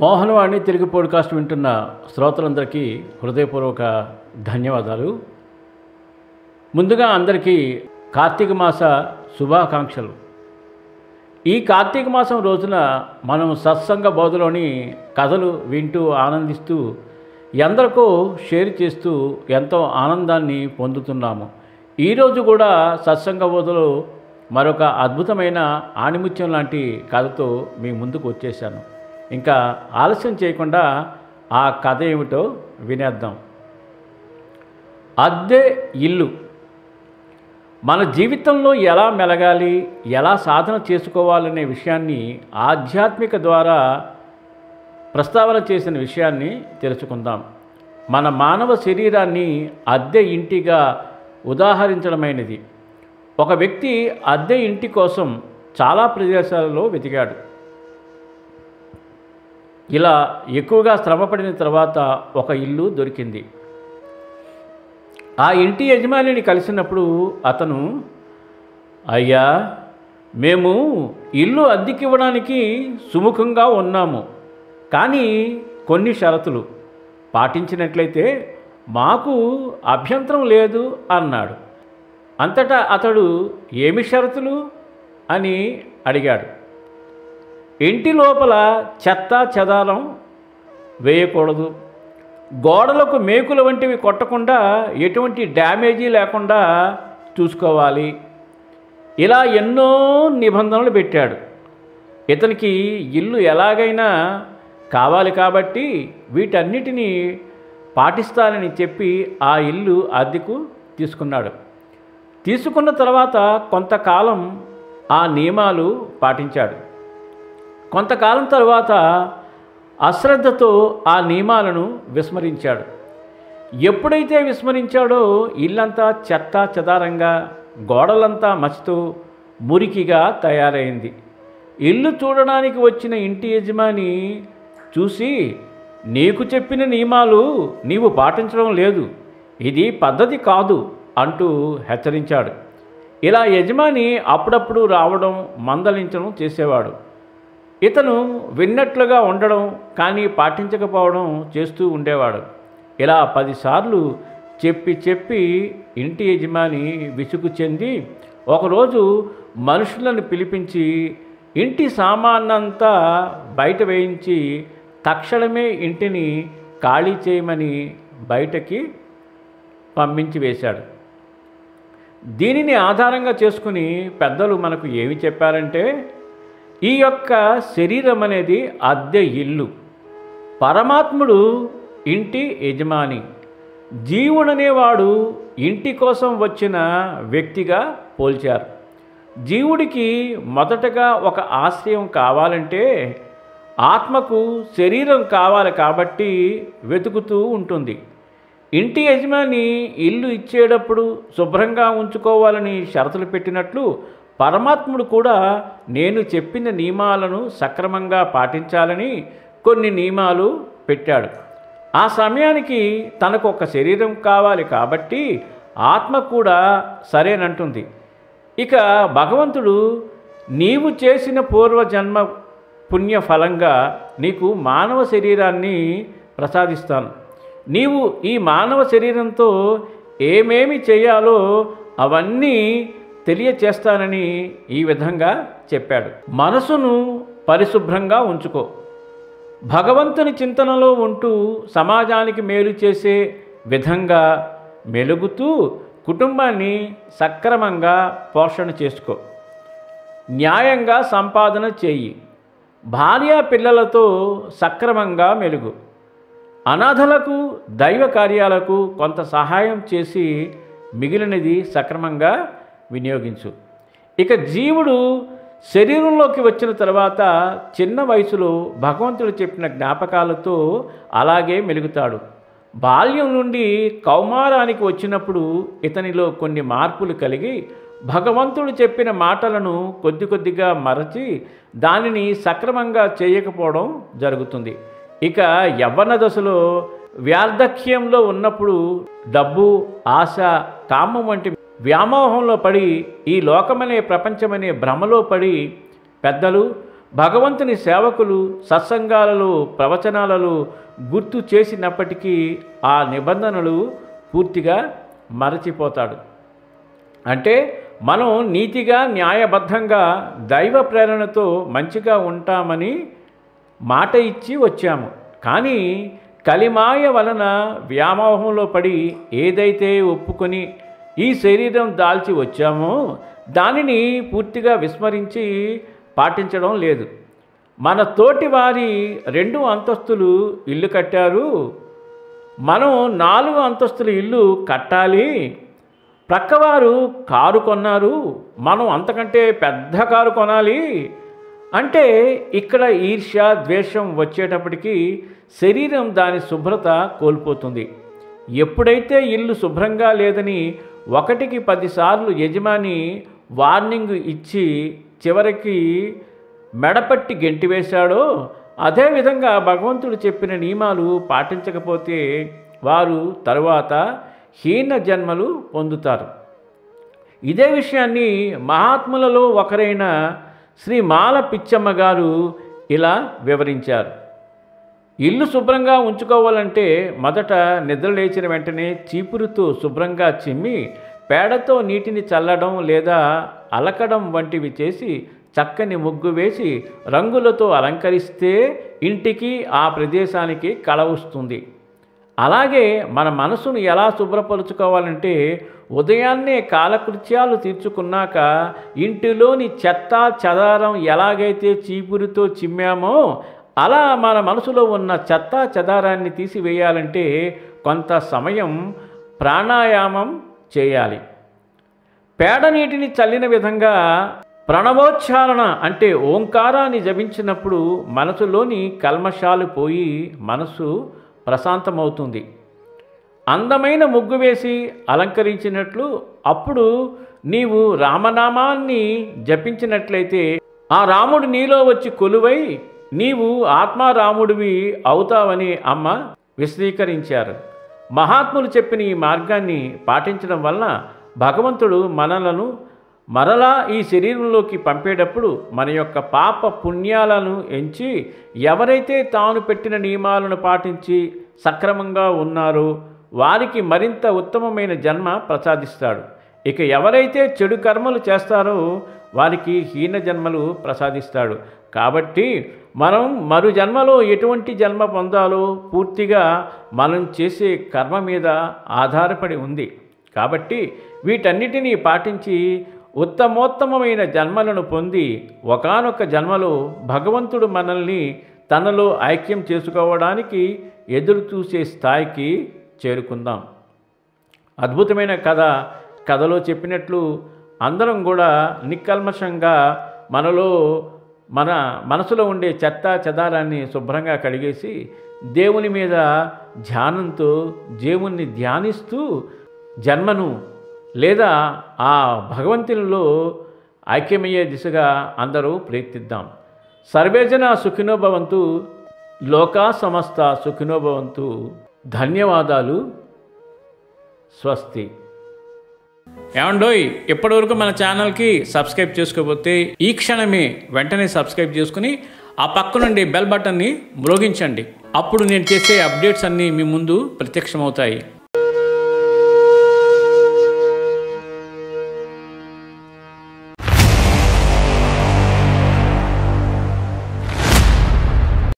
Mohanavani Telugu podcast వింటున్న శ్రోతలందరికీ హృదయపూర్వక ధన్యవాదాలు. ముందుగా అందరికీ కార్తీక మాస శుభాకాంక్షలు. ఈ కార్తీక మాసం రోజున మనం సత్సంగ బోధలోని కథలు వింటూ ఆనందిస్తూ ఎందరికో షేర్ చేస్తూ ఎంతో ఆనందాన్ని పొందుతున్నాము. ఈరోజు కూడా సత్సంగ బోధలో మరొక అద్భుతమైన ఆణిముత్యం లాంటి కథతో మీ ముందుకు వచ్చేసాను. ఇంకా ఆలస్యం చేయకుండా ఆ కథ ఏమిటో వినేద్దాం. అద్దె ఇల్లు. మన జీవితంలో ఎలా మెలగాలి, ఎలా సాధన చేసుకోవాలనే విషయాన్ని ఆధ్యాత్మిక ద్వారా ప్రస్తావన చేసిన విషయాన్ని తెలుసుకుందాం. మన మానవ శరీరాన్ని అద్దె ఇంటిగా ఉదాహరించడమైనది. ఒక వ్యక్తి అద్దె ఇంటి కోసం చాలా ప్రదేశాలలో వెతికాడు. ఇలా ఎక్కువగా శ్రమపడిన తర్వాత ఒక ఇల్లు దొరికింది. ఆ ఇంటి యజమానిని కలిసినప్పుడు అతను, అయ్యా, మేము ఇల్లు అద్దెకివ్వడానికి సుముఖంగా ఉన్నాము, కానీ కొన్ని షరతులు పాటించినట్లయితే మాకు అభ్యంతరం లేదు అన్నాడు. అంతటా అతడు ఏమి షరతులు అని అడిగాడు. ఇంటి లోపల చెత్త చెదారం వేయకూడదు, గోడలకు మేకుల వంటివి కొట్టకుండా ఎటువంటి డ్యామేజీ లేకుండా చూసుకోవాలి. ఇలా ఎన్నో నిబంధనలు పెట్టాడు. ఇతనికి ఇల్లు ఎలాగైనా కావాలి కాబట్టి వీటన్నిటినీ పాటిస్తానని చెప్పి ఆ ఇల్లు అద్దెకు తీసుకున్నాడు. తీసుకున్న తర్వాత కొంతకాలం ఆ నియమాలు పాటించాడు. కొంతకాలం తర్వాత అశ్రద్ధతో ఆ నియమాలను విస్మరించాడు. ఎప్పుడైతే విస్మరించాడో ఇల్లంతా చెత్త చెదారంగా, గోడలంతా మసితో మురికిగా తయారైంది. ఇల్లు చూడడానికి వచ్చిన ఇంటి యజమాని చూసి, నీకు చెప్పిన నియమాలు నీవు పాటించడం లేదు, ఇది పద్ధతి కాదు అంటూ హెచ్చరించాడు. ఇలా యజమాని అప్పుడప్పుడు రావడం, మందలించడం చేసేవాడు. ఇతను విన్నట్లుగా ఉండడం కానీ పాటించకపోవడం చేస్తూ ఉండేవాడు. ఇలా 10 సార్లు చెప్పి ఇంటి యజమాని విసుగు చెంది ఒకరోజు మనుషులను పిలిపించి ఇంటి సామానంతా బయట వేయించి తక్షణమే ఇంటిని ఖాళీ చేయమని బయటకి పంపించి వేశాడు. దీనిని ఆధారంగా చేసుకుని పెద్దలు మనకు ఏమి చెప్పారంటే, ఈ యొక్క శరీరం అనేది అద్దె ఇల్లు, పరమాత్ముడు ఇంటి యజమాని, జీవుడనేవాడు ఇంటి కోసం వచ్చిన వ్యక్తిగా పోల్చారు. జీవుడికి మొదటగా ఒక ఆశ్రయం కావాలంటే ఆత్మకు శరీరం కావాలి కాబట్టి వెతుకుతూ ఉంటుంది. ఇంటి యజమాని ఇల్లు ఇచ్చేటప్పుడు శుభ్రంగా ఉంచుకోవాలని షరతులు పెట్టినట్లు పరమాత్ముడు కూడా నేను చెప్పిన నియమాలను సక్రమంగా పాటించాలని కొన్ని నియమాలు పెట్టాడు. ఆ సమయానికి తనకు ఒక శరీరం కావాలి కాబట్టి ఆత్మ కూడా సరేనంటుంది. ఇక భగవంతుడు, నీవు చేసిన పూర్వజన్మ పుణ్య ఫలంగా నీకు మానవ శరీరాన్ని ప్రసాదిస్తాను, నీవు ఈ మానవ శరీరంతో ఏమేమి చేయాలో అవన్నీ తెలియచేస్తానని ఈ విధంగా చెప్పాడు. మనసును పరిశుభ్రంగా ఉంచుకో, భగవంతుని చింతనలో ఉంటూ సమాజానికి మేలు చేసే విధంగా మెలుగుతూ కుటుంబాన్ని సక్రమంగా పోషణ చేసుకో, న్యాయంగా సంపాదన చేయి, భార్య పిల్లలతో సక్రమంగా మెలుగు, అనాథలకు దైవ కార్యాలకు కొంత సహాయం చేసి మిగిలినది సక్రమంగా వినియోగించు. ఇక జీవుడు శరీరంలోకి వచ్చిన తర్వాత చిన్న వయసులో భగవంతుడు చెప్పిన జ్ఞాపకాలతో అలాగే మెలుగుతాడు. బాల్యం నుండి కౌమారానికి వచ్చినప్పుడు ఇతనిలో కొన్ని మార్పులు కలిగి భగవంతుడు చెప్పిన మాటలను కొద్దిగా మరచి దానిని సక్రమంగా చేయకపోవడం జరుగుతుంది. ఇక యవ్వన దశలో వార్ధక్యంలో ఉన్నప్పుడు డబ్బు, ఆశ, కామం వంటి వ్యామోహంలో పడి ఈ లోకమనే ప్రపంచమనే భ్రమలో పడి పెద్దలు భగవంతుని సేవకులు సత్సంగాలలో ప్రవచనాలలో గుర్తు చేసినప్పటికీ ఆ నిబంధనలు పూర్తిగా మరచిపోతాడు. అంటే మనం నీతిగా న్యాయబద్ధంగా దైవ ప్రేరణతో మంచిగా ఉంటామని మాట ఇచ్చి వచ్చాము. కానీ కలిమాయ వలన వ్యామోహంలో పడి ఏదైతే ఒప్పుకొని ఈ శరీరం దాల్చి వచ్చామో దానిని పూర్తిగా విస్మరించి పాటించడం లేదు. మన తోటి వారి 2 అంతస్తులు ఇల్లు కట్టారు, మనం 4 అంతస్తుల ఇల్లు కట్టాలి. ప్రక్కవారు కారు కొన్నారు, మనం అంతకంటే పెద్ద కారు కొనాలి. అంటే ఇక్కడ ఈర్ష్య ద్వేషం వచ్చేటప్పటికి శరీరం దాని శుభ్రత కోల్పోతుంది. ఎప్పుడైతే ఇల్లు శుభ్రంగా లేదని 1కి 10 సార్లు యజమాని వార్నింగ్ ఇచ్చి చివరికి మెడపట్టి గెంటివేశాడో అదేవిధంగా భగవంతుడు చెప్పిన నియమాలు పాటించకపోతే వారు తరువాత హీన జన్మలు పొందుతారు. ఇదే విషయాన్ని మహాత్ములలో ఒకరైన శ్రీ మాల పిచ్చమ్మ గారు ఇలా వివరించారు. ఇల్లు శుభ్రంగా ఉంచుకోవాలంటే మొదట నిద్ర లేచిన వెంటనే చీపురుతో శుభ్రంగా చిమ్మి పేడతో నీటిని చల్లడం లేదా అలకడం వంటివి చేసి చక్కని ముగ్గు వేసి రంగులతో అలంకరిస్తే ఇంటికి ఆ ప్రదేశానికి కళ వస్తుంది. అలాగే మన మనసును ఎలా శుభ్రపరుచుకోవాలంటే ఉదయాన్నే కాలకృత్యాలు తీర్చుకున్నాక ఇంటిలోని చెత్త చెదారం ఎలాగైతే చీపురుతో చిమ్మామో అలా మన మనసులో ఉన్న చెత్త చెదారాన్ని తీసివేయాలంటే కొంత సమయం ప్రాణాయామం చేయాలి. పేడ నీటిని చల్లిన విధంగా ప్రణవోచ్చారణ అంటే ఓంకారాన్ని జపించినప్పుడు మనసులోని కల్మషాలు పోయి మనసు ప్రశాంతమవుతుంది. అందమైన ముగ్గు వేసి అలంకరించినట్లు అప్పుడు నీవు రామనామాన్ని జపించినట్లయితే ఆ రాముడు నీలో వచ్చి కొలువై నీవు ఆత్మారాముడివి అవుతావని అమ్మ విశదీకరించారు. మహాత్ములు చెప్పిన ఈ మార్గాన్ని పాటించడం వలన భగవంతుడు మనలను మరలా ఈ శరీరంలోకి పంపేటప్పుడు మన యొక్క పాప పుణ్యాలను ఎంచి ఎవరైతే తాను పెట్టిన నియమాలను పాటించి సక్రమంగా ఉన్నారో వారికి మరింత ఉత్తమమైన జన్మ ప్రసాదిస్తాడు. ఇక ఎవరైతే చెడు కర్మలు చేస్తారో వారికి హీన జన్మలు ప్రసాదిస్తాడు. కాబట్టి మనం మరు జన్మలో ఎటువంటి జన్మ పొందాలో పూర్తిగా మనం చేసే కర్మ మీద ఆధారపడి ఉంది. కాబట్టి వీటన్నిటినీ పాటించి ఉత్తమోత్తమైన జన్మలను పొంది ఒకానొక జన్మలో భగవంతుడు మనల్ని తనలో ఐక్యం చేసుకోవడానికి ఎదురు చూసే స్థాయికి చేరుకుందాం. అద్భుతమైన కథలో చెప్పినట్లు అందరం కూడా నిక్కల్మషంగా మన మనసులో ఉండే చెత్త చెదారాన్ని శుభ్రంగా కడిగేసి దేవుని మీద ధ్యానంతో దేవుణ్ణి ధ్యానిస్తూ జన్మను లేదా ఆ భగవంతునిలో ఐక్యమయ్యే దిశగా అందరూ ప్రయత్నిద్దాం. సర్వేజన సుఖినో భవంతు, లోకా సమస్త సుఖినో భవంతు. ధన్యవాదాలు. స్వస్తి. ఏమండోయ్, ఇప్పటివరకు మన ఛానల్కి సబ్స్క్రైబ్ చేసుకోకపోతే ఈ క్షణమే వెంటనే సబ్స్క్రైబ్ చేసుకుని ఆ పక్క నుండి బెల్ బటన్ని మ్రోగించండి. అప్పుడు నేను చేసే అప్డేట్స్ అన్నీ మీ ముందు ప్రత్యక్షమవుతాయి.